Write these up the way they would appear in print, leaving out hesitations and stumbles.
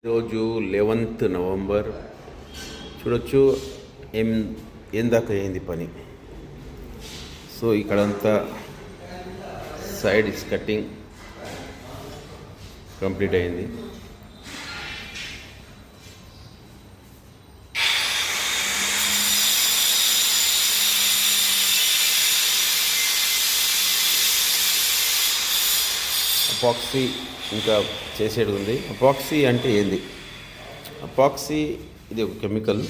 ఈరోజు 11th November చూడొచ్చు. ఏం దాకా అయింది పని. సో ఇక్కడంతా సైడ్ ఇస్ కటింగ్ కంప్లీట్ అయింది. అపాక్సీ ఇంకా చేసేది ఉంది. అపాక్సీ అంటే ఏంది? అపాక్సీ ఇది ఒక కెమికల్.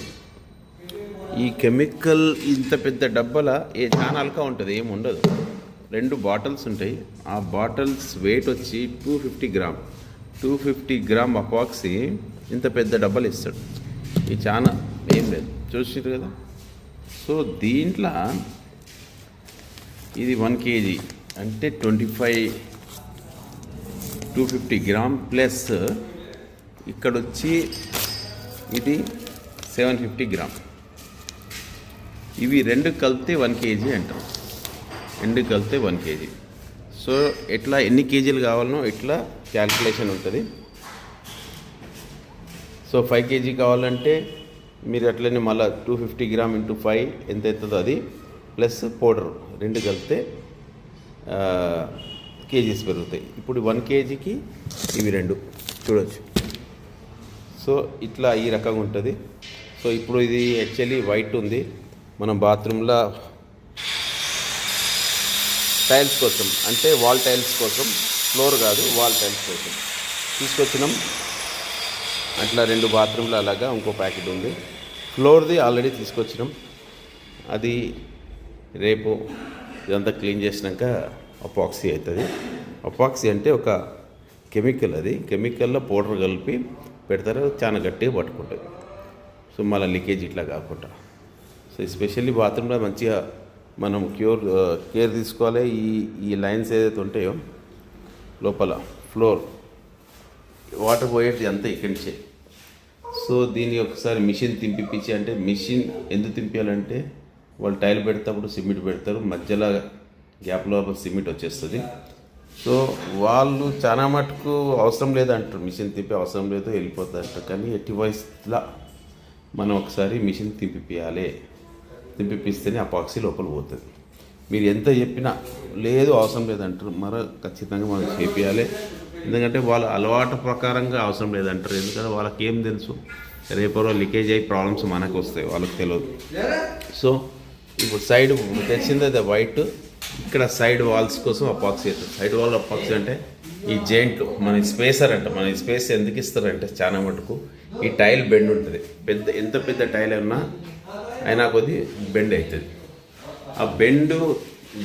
ఈ కెమికల్ ఇంత పెద్ద డబ్బాల చాలా అల్కా ఉంటుంది, ఏమి ఉండదు. 2 బాటిల్స్ ఉంటాయి. ఆ బాటిల్స్ వెయిట్ వచ్చి 250 గ్రామ్ అపాక్సీ ఇంత పెద్ద డబ్బాలు ఇస్తాడు. ఇది చాలా ఏం లేదు, చూసారు కదా. సో దీంట్లో ఇది 1 kg అంటే 250 గ్రామ్ ప్లస్ ఇక్కడ వచ్చి ఇది 750 గ్రామ్. ఇవి 2 కలిపితే 1 kg అంటాం. 2 కలిపితే 1 kg. సో ఎట్లా ఎన్ని కేజీలు కావాలనో ఇట్లా క్యాల్కులేషన్ ఉంటుంది. సో 5 kg కావాలంటే మీరు అట్లనే మళ్ళీ 250 గ్రామ్ ఇంటూ 5 ఎంత అవుతుందో అది ప్లస్ పౌడర్ 2 కలిపితే కేజీస్ పెరుగుతాయి. ఇప్పుడు 1 kgకి ఇవి 2 చూడవచ్చు. సో ఇట్లా ఈ రకంగా ఉంటుంది. సో ఇప్పుడు ఇది యాక్చువల్లీ వైట్ ఉంది. మనం బాత్రూంలో టైల్స్ కోసం, అంటే వాల్ టైల్స్ కోసం, ఫ్లోర్ కాదు వాల్ టైల్స్ కోసం తీసుకొచ్చినాం. అట్లా 2 బాత్రూంలో అలాగా ఇంకో ప్యాకెట్ ఉంది. ఫ్లోర్ది ఆల్రెడీ తీసుకొచ్చినాం. అది రేపు ఇదంతా క్లీన్ చేసినాక అపాక్సీ అవుతుంది. అపాక్సీ అంటే ఒక కెమికల్. అది కెమికల్లో పౌడర్ కలిపి పెడతారు, చాలా గట్టిగా పట్టుకుంటుంది. సో మళ్ళీ లీకేజ్ ఇట్లా కాకుండా. సో ఎస్పెషల్లీ బాత్రూంలో మంచిగా మనం కేర్ తీసుకోవాలి. ఈ లైన్స్ ఏదైతే ఉంటాయో లోపల ఫ్లోర్ వాటర్ పోయేది అంతా ఇక్కడి నుంచే. సో దీన్ని ఒకసారి మిషన్ తింపిపించి, అంటే మిషన్ ఎందుకు తింపాలంటే వాళ్ళు టైల్ పెడతాప్పుడు సిమెంట్ పెడతారు, మధ్యలో గ్యాప్ లోపల సిమెంట్ వచ్చేస్తుంది. సో వాళ్ళు చాలా మటుకు అవసరం లేదంటారు, మిషన్ తిప్పి అవసరం లేదు వెళ్ళిపోతుంది అంటారు. కానీ ఎట్టి వయసులా మనం ఒకసారి మిషన్ తింపిపిస్తేనే అపాక్సీ లోపల పోతుంది. మీరు ఎంత చెప్పినా లేదు అవసరం లేదంటారు, మరి ఖచ్చితంగా మనం చేపియాలి. ఎందుకంటే వాళ్ళ అలవాటు ప్రకారంగా అవసరం లేదంటారు. ఎందుకంటే వాళ్ళకి ఏం తెలుసు, రేపో లీకేజ్ అయ్యి ప్రాబ్లమ్స్ మనకు వస్తాయి, వాళ్ళకి తెలియదు. సో ఇప్పుడు సైడ్ తెచ్చింది అది వైట్. ఇక్కడ సైడ్ వాల్స్ కోసం అపాక్సీ అవుతుంది. సైడ్ వాల్ అపాక్సీ అంటే ఈ జెయింట్లు మన స్పేసర్ అంట. మన స్పేస్ ఎందుకు ఇస్తారంటే చాలా మటుకు ఈ టైల్ బెండ్ ఉంటుంది. ఎంత పెద్ద టైల్ అయినా కొద్ది బెండ్ అవుతుంది. ఆ బెండ్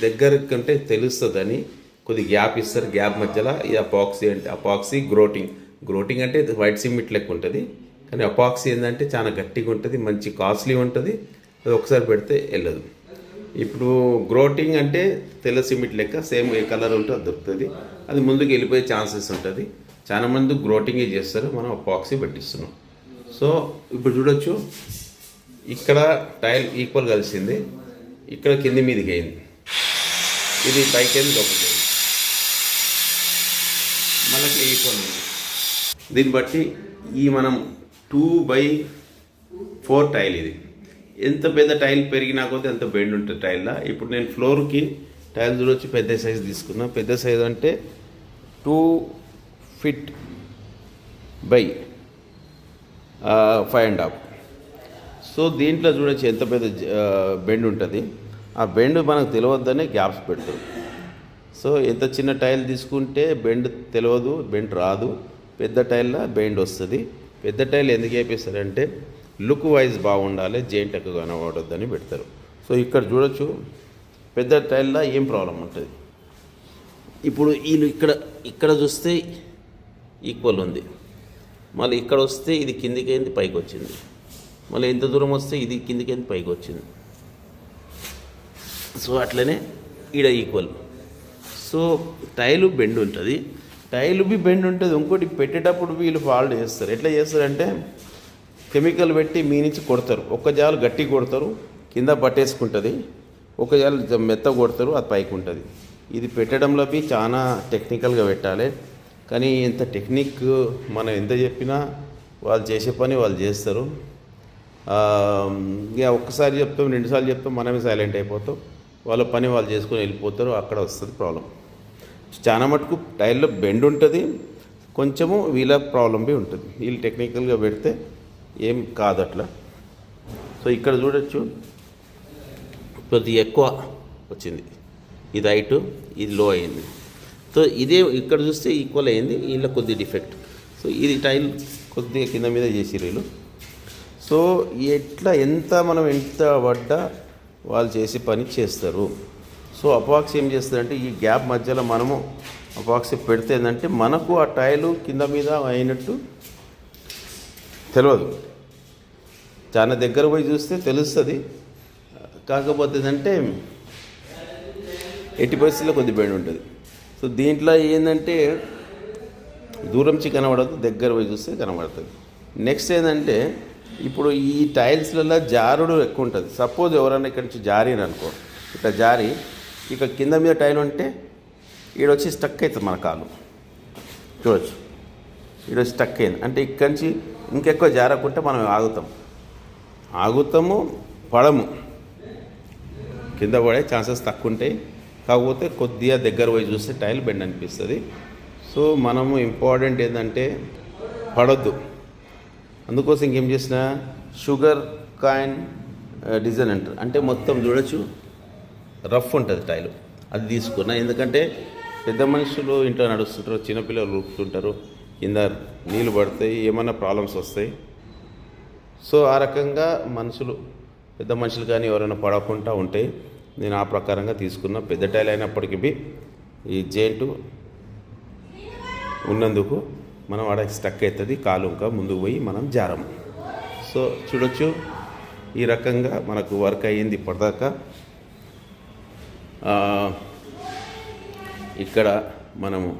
దగ్గర కంటే తెలుస్తుందని కొద్ది గ్యాప్ ఇస్తారు. గ్యాప్ మధ్యలో ఈ అపాక్సీ అంటే అపాక్సీ గ్రోటింగ్ అంటే వైట్ సిమెంట్ లెక్క ఉంటుంది. కానీ అపాక్సీ ఏంటంటే చాలా గట్టిగా ఉంటుంది, మంచి కాస్ట్లీ ఉంటుంది. అది ఒకసారి పెడితే వెళ్ళదు. ఇప్పుడు గ్రోటింగ్ అంటే తెల్ల సిమెంట్ లెక్క సేమ్ ఏ కలర్ ఉంటే అది దొరుకుతుంది. అది ముందుకు వెళ్ళిపోయే ఛాన్సెస్ ఉంటుంది. చాలా మంది గ్రోటింగే చేస్తారు, మనం అపాక్సీ పెట్టిస్తున్నాం. సో ఇప్పుడు చూడొచ్చు, ఇక్కడ టైల్ ఈక్వల్ కలిసింది, ఇక్కడ కింది మీదకి అయింది, ఇది పైకి అయింది, లోపలికి అయింది, మనకి ఈక్వల్ ఉంది. దీన్ని బట్టి ఈ మనం 2/4 టైల్ ఇది. ఎంత పెద్ద టైల్ పెరిగినా కొద్ది ఎంత బెండ్ ఉంటుంది టైల్లో. ఇప్పుడు నేను ఫ్లోర్కి టైల్ చూడొచ్చి పెద్ద సైజు తీసుకున్నా. పెద్ద సైజు అంటే 2 feet by 5.5. సో దీంట్లో చూడొచ్చు ఎంత పెద్ద బెండ్ ఉంటుంది. ఆ బెండ్ మనకు తెలియద్దనే గ్యాప్స్ పెడతారు. సో ఎంత చిన్న టైల్ తీసుకుంటే బెండ్ తెలియదు, బెండ్ రాదు. పెద్ద టైల్లో బెండ్ వస్తుంది. పెద్ద టైల్ ఎందుకు వేపిస్తారంటే లుక్ వైజ్ బాగుండాలి, జెయింట్ ఎక్కువ కనబడొద్దని పెడతారు. సో ఇక్కడ చూడొచ్చు పెద్ద టైల్లో ఏం ప్రాబ్లం ఉంటుంది. ఇప్పుడు వీళ్ళు ఇక్కడ చూస్తే ఈక్వల్ ఉంది, మళ్ళీ ఇక్కడ వస్తే ఇది కిందికి అయింది పైకి వచ్చింది, మళ్ళీ ఎంత దూరం వస్తే ఇది కిందికి అయింది పైకి వచ్చింది. సో అట్లనే ఈడ ఈక్వల్. సో టైలు బెండ్ ఉంటుంది, టైలు బి బెండ్ ఉంటుంది. ఇంకోటి పెట్టేటప్పుడు వీళ్ళు ఫాల్ట్ చేస్తారు. ఎట్లా చేస్తారంటే కెమికల్ పెట్టి మీ నుంచి కొడతారు. ఒక్క జాలు గట్టి కొడతారు, కింద పట్టేసుకుంటుంది. ఒక జాలు మెత్త కొడతారు, అది పైకి ఉంటుంది. ఇది పెట్టడంలో చాలా టెక్నికల్గా పెట్టాలి. కానీ ఇంత టెక్నిక్ మనం ఎంత చెప్పినా వాళ్ళు చేసే పని వాళ్ళు చేస్తారు. ఇక ఒక్కసారి చెప్తాం, రెండుసార్లు చెప్తాం, మనమే సైలెంట్ అయిపోతాం. వాళ్ళ పని వాళ్ళు చేసుకొని వెళ్ళిపోతారు. అక్కడ వస్తుంది ప్రాబ్లం. చాలా మటుకు టైర్లో బెండ్ ఉంటుంది, కొంచెము వీళ్ళ ప్రాబ్లం బి ఉంటుంది. వీళ్ళు టెక్నికల్గా పెడితే ఏం కాదు అట్లా. సో ఇక్కడ చూడొచ్చు, కొద్దిగా ఎక్కువ వచ్చింది, ఇది హైట్, ఇది లో అయింది. సో ఇదే ఇక్కడ చూస్తే ఈక్వల్ అయింది, వీళ్ళ కొద్ది డిఫెక్ట్. సో ఇది టైల్ కొద్దిగా కింద మీద చేసిర్రు వీళ్ళు. సో మనం ఎంత పడ్డా వాళ్ళు చేసే పని చేస్తారు. సో అపాక్సీ ఏం చేస్తుందంటే ఈ గ్యాప్ మధ్యలో మనము అపాక్సీ పెడితే ఏంటంటే మనకు ఆ టైలు కింద మీద అయినట్టు తెలియదు. చాలా దగ్గర పోయి చూస్తే తెలుస్తుంది. కాకపోతే ఏంటంటే 80% కొద్ది బెండ్ ఉంటుంది. సో దీంట్లో ఏంటంటే దూరం నుంచి కనబడదు, దగ్గర పోయి చూస్తే కనబడుతుంది. నెక్స్ట్ ఏంటంటే ఇప్పుడు ఈ టైల్స్లలో జారుడు ఎక్కువ ఉంటుంది. సపోజ్ ఎవరైనా ఇక్కడ నుంచి జారిననుకో, ఇట్లా జారి ఇక కింద మీద టైల్ ఉంటే ఈడొచ్చి స్టక్ అవుతుంది మన కాలు. చూడవచ్చు, ఈడొచ్చి స్టక్ అయింది అంటే ఇక్కడి నుంచి ఇంకెక్కువ జారకుంటే మనం ఆగుతాము, పడము, కింద పడే ఛాన్సెస్ తక్కువ ఉంటాయి. కాకపోతే కొద్దిగా దగ్గర పోయి చూస్తే టైల్ బెండ్ అనిపిస్తుంది. సో మనము ఇంపార్టెంట్ ఏంటంటే పడొద్దు. అందుకోసం ఇంకేం చేసిన షుగర్ కాయిన్ డిజైన్ అంటారు, అంటే మొత్తం చూడొచ్చు రఫ్ ఉంటుంది టైలు, అది తీసుకున్నా. ఎందుకంటే పెద్ద మనుషులు ఇంట్లో నడుస్తుంటారు, చిన్నపిల్లలు ఊపుతుంటారు, కింద నీళ్ళు పడతాయి, ఏమైనా ప్రాబ్లమ్స్ వస్తాయి. సో ఆ రకంగా పెద్ద మనుషులు కానీ ఎవరైనా పడకుండా ఉంటాయి. నేను ఆ ప్రకారంగా తీసుకున్నా. పెద్ద టైల్ అయినప్పటికీ ఈ జెయింట్ ఉన్నందుకు మనం ఆడ స్టక్ అవుతుంది, కాలు ఇంకా ముందుకు పోయి మనం జారము. సో చూడొచ్చు, ఈ రకంగా మనకు వర్క్ అయ్యింది ఇప్పటిదాకా. ఇక్కడ మనము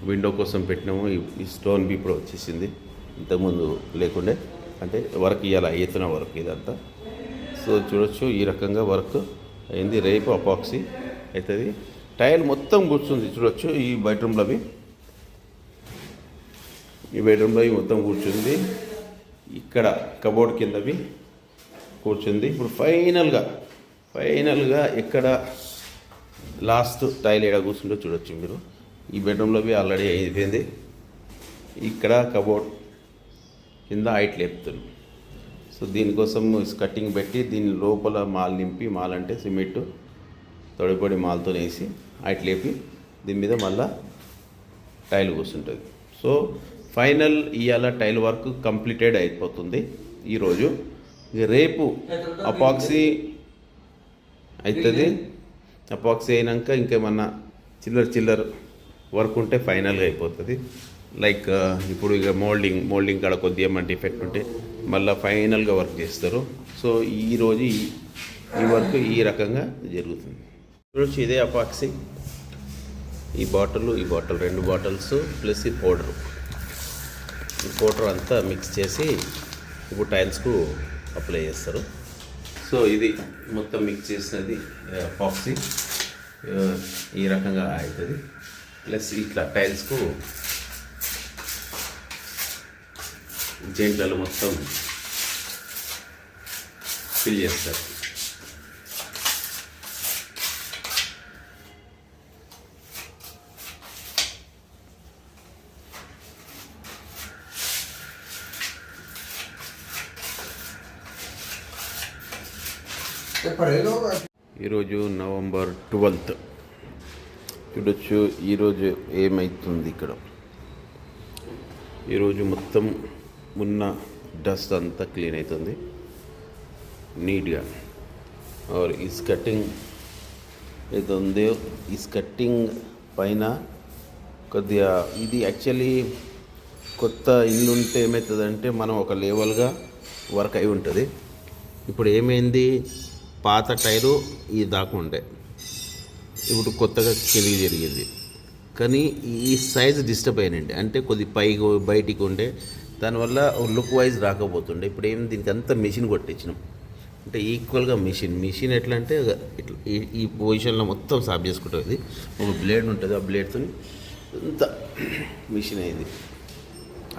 విండో కోసం పెట్టినాము. ఈ స్టోన్ బి ఇప్పుడు వచ్చేసింది, ఇంతకుముందు లేకుండే. అంటే వర్క్ ఇవాళ అవుతున్న వర్క్ ఇదంతా. సో చూడొచ్చు, ఈ రకంగా వర్క్ అయింది. రేపు అపాక్సీ అవుతుంది. టైల్ మొత్తం కూర్చుంది చూడొచ్చు. ఈ బెడ్రూమ్లో మొత్తం కూర్చుంది. ఇక్కడ కబోర్డ్ కిందవి కూర్చుంది. ఇప్పుడు ఫైనల్గా ఎక్కడ లాస్ట్ టైల్ ఏడ కూర్చుంటో చూడొచ్చు మీరు. ఈ బెడ్రూమ్లో ఆల్రెడీ అయిపోయింది. ఇక్కడ కబోర్డ్ కింద హైట్ లేపుతుంది. సో దీనికోసం కటింగ్ పెట్టి దీని లోపల మాల్ నింపి, మాల్ అంటే సిమెంట్ తొడిపొడి మాల్తో వేసి హైట్ లేపి దీని మీద మళ్ళా టైల్ కూర్చుంటుంది. సో ఫైనల్ ఇవాళ టైల్ వర్క్ కంప్లీటెడ్ అయిపోతుంది ఈరోజు. రేపు అపాక్సీ అవుతుంది. అపాక్సీ అయినాక ఇంకేమన్నా చిల్లర వర్క్ ఉంటే ఫైనల్గా అయిపోతుంది. లైక్ ఇప్పుడు ఇక మోల్డింగ్ కాడ కొద్దిగా ఏమంటే డిఫెక్ట్ ఉంటే మళ్ళీ ఫైనల్గా వర్క్ చేస్తారు. సో ఈరోజు ఈ వర్క్ ఈ రకంగా జరుగుతుంది. చూడొచ్చు, ఇదే అపాక్సీ. ఈ బాటిల్ 2 బాటిల్స్ ప్లస్ ఈ పౌడర్ అంతా మిక్స్ చేసి ఇప్పుడు టైల్స్కు అప్లై చేస్తారు. సో ఇది మొత్తం మిక్స్ చేసినది అపాక్సీ ఈ రకంగా అవుతుంది. ప్లస్ ఇట్లా టైల్స్కు జెంట్లలో మొత్తం ఫిల్ చేస్తారు. ఈరోజు నవంబర్ 12th. చూడొచ్చు ఈరోజు ఏమవుతుంది. ఇక్కడ ఈరోజు మొత్తం ఉన్న డస్ట్ అంతా క్లీన్ అవుతుంది నీట్గా. और इस कटिंग ఏదో ఉందో ఈ కటింగ్ పైన కొద్దిగా ఇది యాక్చువల్లీ కొత్త ఇల్లు ఉంటే ఏమవుతుందంటే మనం ఒక లెవెల్గా వర్క్ అయి ఉంటుంది. ఇప్పుడు ఏమైంది, పాత టైరు ఈ దాకా ఉండే, ఇప్పుడు కొత్తగా కిందికి జరిగింది. కానీ ఈ సైజ్ డిస్టర్బ్ అయినండి, అంటే కొద్ది పైకి బయటికి ఉండే, దానివల్ల లుక్ వైజ్ రాకపోతుండే. ఇప్పుడు ఏం దీనికి అంతా మెషిన్ కొట్టించినాం, అంటే ఈక్వల్గా మిషన్ ఎట్లా అంటే ఇట్లా ఈ పొజిషన్లో మొత్తం సాఫ్ చేసుకుంటుంది. ఒక బ్లేడ్ ఉంటుంది, ఆ బ్లేడ్తో ఇంత మిషన్ అయింది,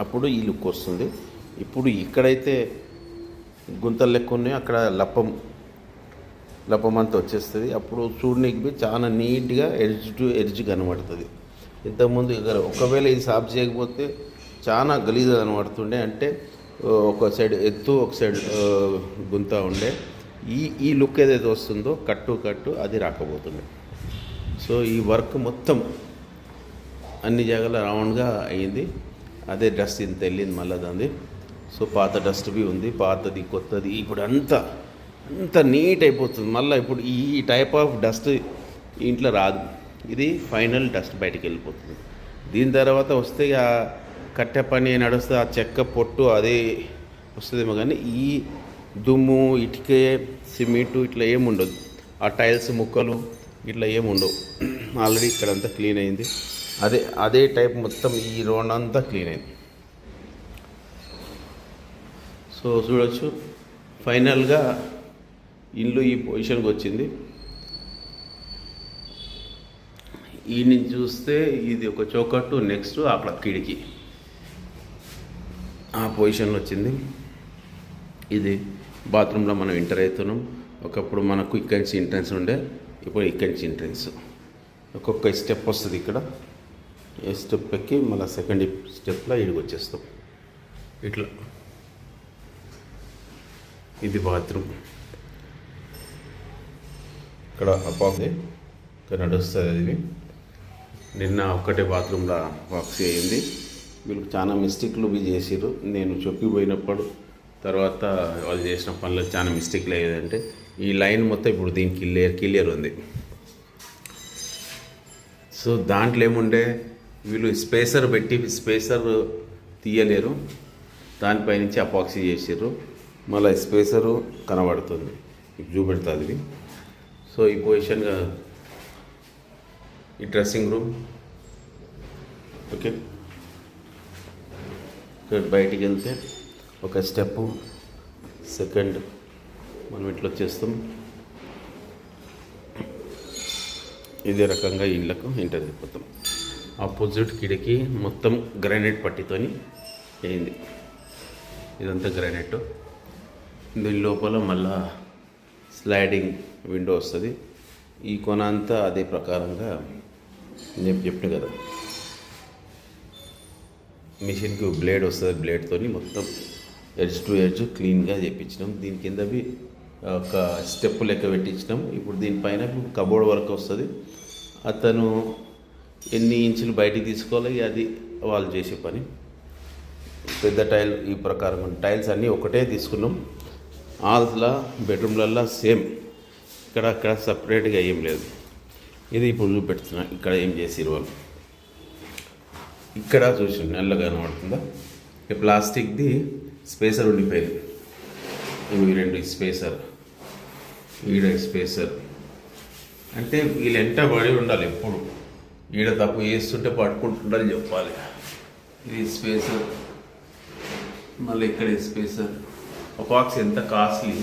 అప్పుడు ఈ లుక్ వస్తుంది. ఇప్పుడు ఇక్కడైతే గుంతలు లెక్క ఉన్నాయి, అక్కడ లప్పం అంతా వచ్చేస్తుంది. అప్పుడు చూడడానికి చాలా నీట్గా ఎడ్జ్ టు ఎడ్జ్ కనబడుతుంది. ఇంతకుముందు ఒకవేళ ఇది సాఫ్ చేయకపోతే చాలా గలీజ్గా కనబడుతుండే, అంటే ఒక సైడ్ ఎత్తు ఒక సైడ్ గుంత ఉండే. ఈ లుక్ ఏదైతే వస్తుందో కట్టు అది రాకపోతుండే. సో ఈ వర్క్ మొత్తం అన్ని జాగాలో రౌండ్గా అయ్యింది. అదే డస్ట్ ఇంత వెళ్ళింది మళ్ళీ దాన్ని. సో పాత డస్ట్ బి ఉంది, పాతది కొత్తది, ఇప్పుడు అంత నీట్ అయిపోతుంది. మళ్ళీ ఇప్పుడు ఈ టైప్ ఆఫ్ డస్ట్ ఇంట్లో రాదు. ఇది ఫైనల్ డస్ట్ బయటికి వెళ్ళిపోతుంది. దీని తర్వాత వస్తే ఆ కట్టె పని నడుస్తే ఆ చెక్క పొట్టు అదే వస్తుందేమో, కానీ ఈ దుమ్ము, ఇటుకే, సిమెంటు ఇట్లా ఏముండదు. ఆ టైల్స్ ముక్కలు ఇట్లా ఏముండవు. ఆల్రెడీ ఇక్కడంతా క్లీన్ అయింది. అదే టైప్ మొత్తం ఈ రోడ్ అంతా క్లీన్ అయింది. సో చూడొచ్చు, ఫైనల్గా ఇల్లు ఈ పొజిషన్కి వచ్చింది. ఈ నుంచి చూస్తే ఇది ఒక చౌకట్టు, నెక్స్ట్ అక్కడ కిటికీ ఆ పొజిషన్లో వచ్చింది. ఇది బాత్రూంలో మనం ఎంటర్ అవుతున్నాం. ఒకప్పుడు మనకు ఇక్కడి నుంచి ఎంట్రన్స్ ఉండే, ఇప్పుడు ఇక్కడి నుంచి ఎంట్రన్స్. ఒక్కొక్క స్టెప్ వస్తుంది ఇక్కడ. ఏ స్టెప్ ఎక్కి మళ్ళీ సెకండ్ స్టెప్లో ఇడికి వచ్చేస్తాం. ఇట్లా ఇది బాత్రూమ్. ఇక్కడ అపాక్సీ ఇక్కడ నడుస్తుంది. అది నిన్న ఒక్కటే బాత్రూంలో అపాక్సీ అయింది. వీళ్ళకి చాలా మిస్టేక్లు చేసారు. నేను చెప్పిపోయినప్పుడు తర్వాత వాళ్ళు చేసిన పనులకు చాలా మిస్టేక్లు అయ్యేదంటే ఈ లైన్ మొత్తం ఇప్పుడు దీనికి క్లియర్ ఉంది. సో దాంట్లో ఏముండే, వీళ్ళు స్పేసర్ తీయలేరు, దానిపై నుంచి అపాక్సీ చేసారు. మళ్ళీ స్పేసరు కనబడుతుంది, చూపెడుతుంది ఇది. సో ఈ పొజిషన్గా ఈ డ్రెస్సింగ్ రూమ్. ఓకే, ఇక్కడ బయటికి వెళ్తే ఒక స్టెప్, సెకండ్ మనం ఇట్లా వచ్చేస్తాం. ఇదే రకంగా ఇళ్ళకు ఎంటర్ అయిపోతాం. ఆపోజిట్ కిటికీ మొత్తం గ్రానైట్ పట్టితోని అయింది. ఇదంతా గ్రానైట్. దీని లోపల మళ్ళా స్లైడింగ్ విండో వస్తుంది. ఈ కొన అంతా అదే ప్రకారంగా నేను చెప్పిన కదా, మిషన్కి బ్లేడ్ వస్తుంది. బ్లేడ్తోని మొత్తం ఎడ్జ్ టు ఎడ్జ్ క్లీన్గా చేయించినాం. దీని కిందవి ఒక స్టెప్ లెక్క పెట్టించినాం. ఇప్పుడు దీనిపైన కబోర్డ్ వర్క్ వస్తుంది. అతను ఎన్ని ఇంచులు బయటికి తీసుకోవాలి అది వాళ్ళు చేసే పని. పెద్ద టైల్ ఈ ప్రకారం టైల్స్ అన్నీ ఒకటే తీసుకున్నాం. హాల్స్లో బెడ్రూమ్లల్లో సేమ్, ఇక్కడ సపరేట్గా ఏం లేదు. ఇది ఇప్పుడు చూపెడుతున్నా ఇక్కడ ఏం చేసిరు వాళ్ళు. ఇక్కడ చూసి నల్లగా కనబడుతుందా, ఈ ప్లాస్టిక్ది స్పేసర్ ఉండిపోయింది. ఇవి రెండు స్పేసర్, ఈడ స్పేసర్. అంటే వీళ్ళు ఎంట పడి ఉండాలి ఎప్పుడు. ఈడ తప్పు చేస్తుంటే పట్టుకుంటుండాలి చెప్పాలి. ఇది స్పేసర్, మళ్ళీ ఇక్కడ స్పేసర్. అపాక్సీ ఎంత కాస్ట్లీ.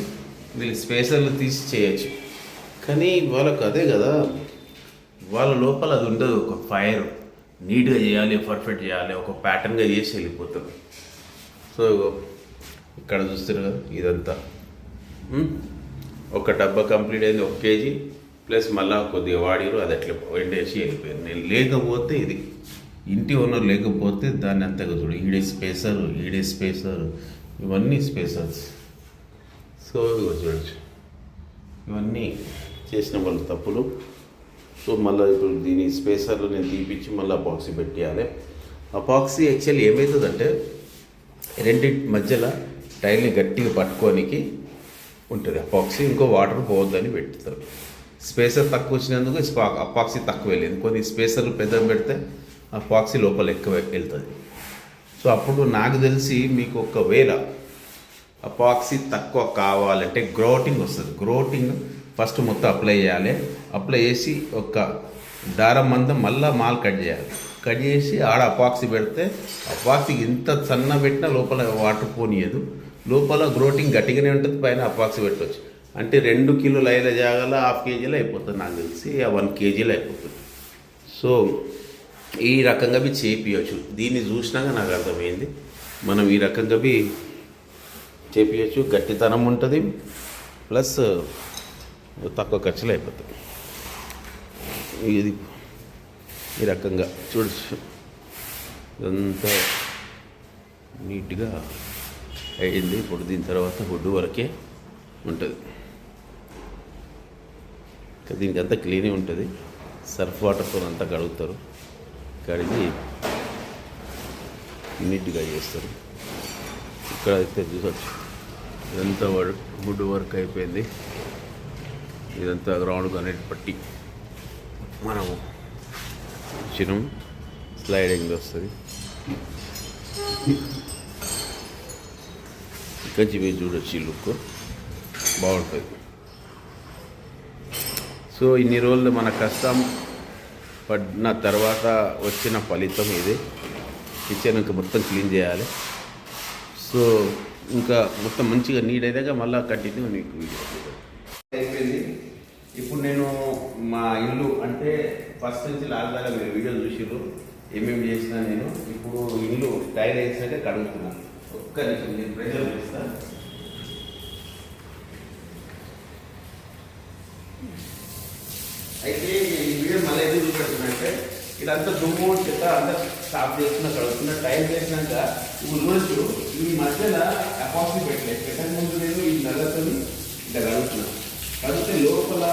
వీళ్ళు స్పేసర్లు తీసి చేయొచ్చు, కానీ వాళ్ళకు అదే కదా, వాళ్ళ లోపల అది ఉండదు. ఒక ఫైర్ నీట్గా చేయాలి, పర్ఫెక్ట్ చేయాలి, ఒక ప్యాటర్న్గా చేసి వెళ్ళిపోతారు. సో ఇక్కడ చూస్తారు కదా, ఇదంతా ఒక డబ్బా కంప్లీట్ అయింది, 1 kg ప్లస్ మళ్ళీ కొద్దిగా వాడిరు, అది అట్లా ఎండేసి వెళ్ళిపోయారు. నేను లేకపోతే ఇది ఇంటి ఓనర్ లేకపోతే దాన్ని అంతగా చూడు. ఈడే స్పేసర్ ఇవన్నీ స్పేసర్స్. సో చూడచ్చు, ఇవన్నీ చేసిన వాళ్ళ తప్పులు. సో మళ్ళీ ఇప్పుడు దీని స్పేసర్లు నేను తీపిచ్చి మళ్ళీ అపాక్సీ పెట్టేయాలి. అపాక్సీ యాక్చువల్లీ ఏమవుతుందంటే రెండింటి మధ్యలో టైల్ని గట్టిగా పట్టుకోనికి ఉంటుంది అపాక్సీ. ఇంకో వాటర్ పోవద్దని పెడతారు. స్పేసర్ తక్కువ వచ్చినందుకు అపాక్సీ తక్కువ వెళ్ళింది. కొన్ని స్పేసర్లు పెద్దగా పెడితే అపాక్సీ లోపల ఎక్కువ వెళ్తుంది. సో అప్పుడు నాకు తెలిసి మీకు ఒకవేళ అపాక్సీ తక్కువ కావాలంటే గ్రోటింగ్ వస్తుంది. గ్రోటింగ్ ఫస్ట్ మొత్తం అప్లై చేయాలి. అప్లై చేసి ఒక దారం మందం మళ్ళీ మాల్ కట్ చేయాలి. కట్ చేసి ఆడ అపాక్సీ పెడితే అపాక్సీ ఇంత సన్న పెట్టినా లోపల వాటర్ పోనీయదు. లోపల గ్రోటింగ్ గట్టిగానే ఉంటుంది, పైన అపాక్సీ పెట్టవచ్చు. అంటే 2 కిలోల ఐల జాగాలో 1/2 kgలో అయిపోతుంది. నాకు తెలిసి 1 kgలో అయిపోతుంది. సో ఈ రకంగా బి చేపియచ్చు. దీన్ని చూసినాక నాకు అర్థమైంది మనం ఈ రకంగా బి చేపియచ్చు. గట్టితనం ఉంటుంది, ప్లస్ తక్కువ ఖర్చులో అయిపోతుంది. ఇది ఈ రకంగా చూడచ్చు, ఇదంతా నీట్గా అయింది. ఇప్పుడు దీని తర్వాత గుడ్డు వరకే ఉంటుంది. దీనికి అంతా క్లీనే ఉంటుంది. సర్ఫ్ వాటర్తో అంతా కడుగుతారు, కడిగి నీట్గా చేస్తారు. ఇక్కడ అయితే చూసొచ్చు, ఇదంతా గుడ్డు వర్క్ అయిపోయింది. ఇదంతా గ్రౌండ్ కనెక్ట్ పట్టి మనము చిన్న స్లైడింగ్ వస్తుంది. ఇక్కడి మీరు చూడొచ్చు, ఈ లుక్ బాగుంటుంది. సో ఇన్ని రోజులు మన కష్టం పడిన తర్వాత వచ్చిన ఫలితం ఇది. కిచెన్ ఇంకా మొత్తం క్లీన్ చేయాలి. సో ఇంకా మొత్తం మంచిగా నీట్ అయినాక మళ్ళీ కంటిన్యూ మీకు వీడియో అయిపోయింది. ఇప్పుడు నేను మా ఇల్లు అంటే ఫస్ట్ నుంచి లాస్ట్ దాకా మీరు వీడియో చూసిర్రు ఏమేమి చేసినా. నేను ఇప్పుడు ఇల్లు టైల్ వేసినాక కడుగుతున్నాను. ఒక్క నిమిషం నేను ప్రెజర్ చేస్తాను. అయితే ఈ వీడియో మళ్ళీ ఎందుకు చూపెడుతున్నా ఇదంతా దుమ్ము చెత్త అంతా స్టాప్ చేస్తున్నా, కడుగుతున్నా. టైం చేసినాక ఇప్పుడు చూడొచ్చు, ఈ మధ్యలో అపాక్సీ పెట్టక ముందు నేను ఈ నల్లతో ఇట్లా కడుగుతున్నా. కడిగితే లోపల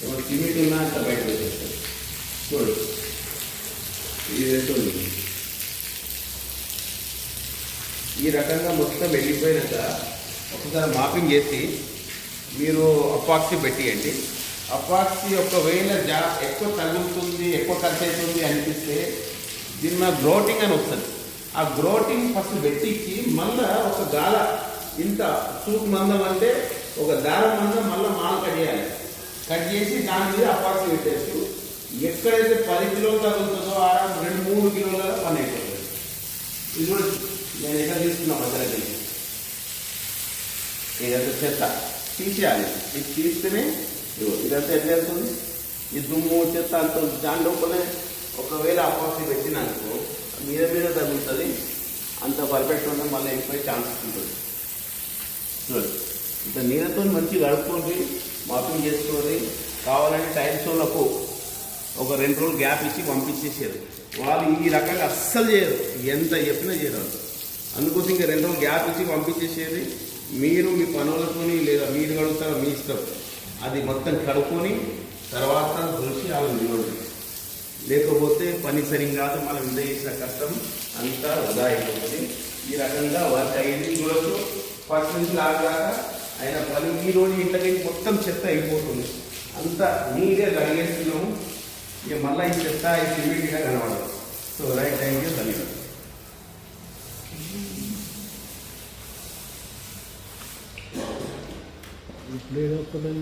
ఏమైనా సిమెంట్ ఉన్నా అంత బయట వచ్చేస్తుంది. చూడు, ఇది వేస్తుంది. ఈ రకంగా మొత్తం వెళ్ళిపోయినాక ఒకసారి మాపింగ్ చేసి మీరు అపాక్సీ పెట్టియండి. అపాక్సీ ఒకవేళ ఎక్కువ తగులుతుంది, ఎక్కువ ఖర్చు అవుతుంది అనిపిస్తే దీని మీద గ్రోటింగ్ అని వస్తుంది. ఆ గ్రోటింగ్ ఫస్ట్ పెట్టించి మళ్ళీ ఒక గాల ఇంత సూప్ మందం అంటే ఒక దారం మందం మళ్ళీ మాల కట్ చేయాలి. కట్ చేసి దాని మీద అపాక్సీ పెట్టేసి ఎక్కడైతే 10 కిలోలు తగులుతుందో ఆ 2-3 కిలోల పని అయిపోతుంది. ఇది కూడా నేను ఎక్కడ తీసుకున్నా మధ్యలో ఇదంతా చెత్త తీసేయాలి. ఇది తీస్తేనే ఇదంతా ఎట్లా వెళ్తుంది, ఈ దుమ్ము చెత్త అంత దాని లోపలే. ఒకవేళ అపాక్సీ పెట్టినాకో మీద తగ్గుతుంది, అంత పర్ఫెక్ట్ ఉంటే మళ్ళీ వెళ్ళిపోయే ఛాన్సెస్ ఉంటుంది. చూడండి, ఇంత నీళ్ళతో మంచిగా గడుపుకోండి, మాపింగ్ చేసుకోండి. కావాలంటే టైల్స్లకు ఒక 2 రోజులు గ్యాప్ ఇచ్చి పంపించేసేది. వాళ్ళు ఈ రకంగా అస్సలు చేయరు, ఎంత చెప్పినా చేయరు. అందుకోసం ఇంకా 2 రోజులు గ్యాప్ ఇచ్చి పంపించేసేది. మీరు మీ పనులతోని లేదా మీరు కడుగుతారో మీ ఇష్టం. అది మొత్తం కడుక్కొని తర్వాత తులసి అవి నిలవండి. లేకపోతే పని సరిగ్గా కాదు, మనం ఇంత చేసిన కష్టం అంతా వృధా అయిపోతుంది. ఈ రకంగా వర్క్ అయ్యింది. చూడొచ్చు, ఫస్ట్ నుంచి లాగా అయిన పని ఈ రోజు ఇంట్లోకి మొత్తం చెత్త అయిపోతుంది. అంతా నీట్గా కడిగేస్తున్నాము. ఇక మళ్ళీ ఈ చెత్త ఈ సిమెంట్గా కనబడదు. సో రైట్, థ్యాంక్ యూ, ధన్యవాదాలు. Play up for them.